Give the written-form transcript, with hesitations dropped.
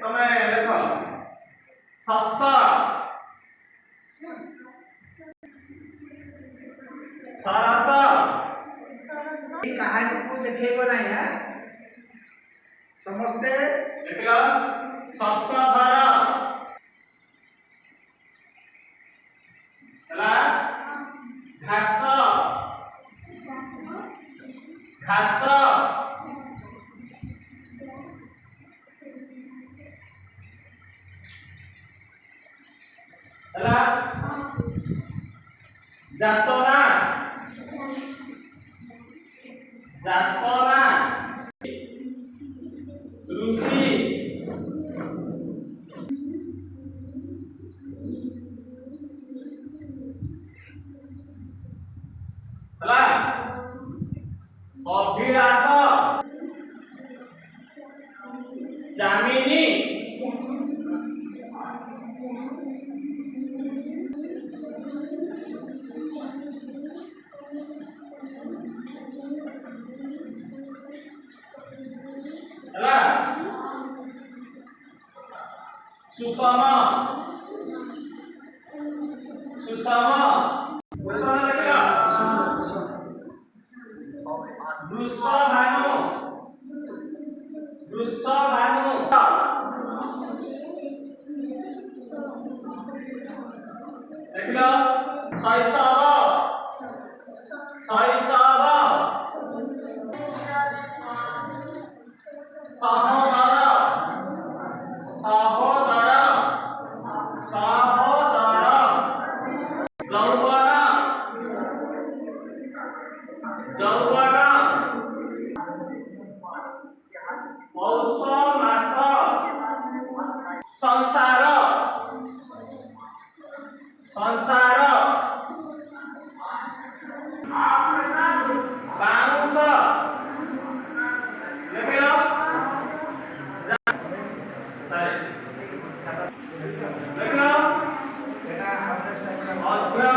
તમે લખો સસ सरस कहानी को देखेबो ना है समझते देखला सस्यधर हला घास घास हला जातरा जातरा ऋषि हला अभिलाष जामिनी हला सुषमा सुषमा सुषमा लगेगा वृषभानु वृषभानु देखलो शैशव शैशव सहोदर सहोदर सहोदर जौवन जौवन पौष मास संसार संसार बाउंस देखियो देखियो बेटा अध्र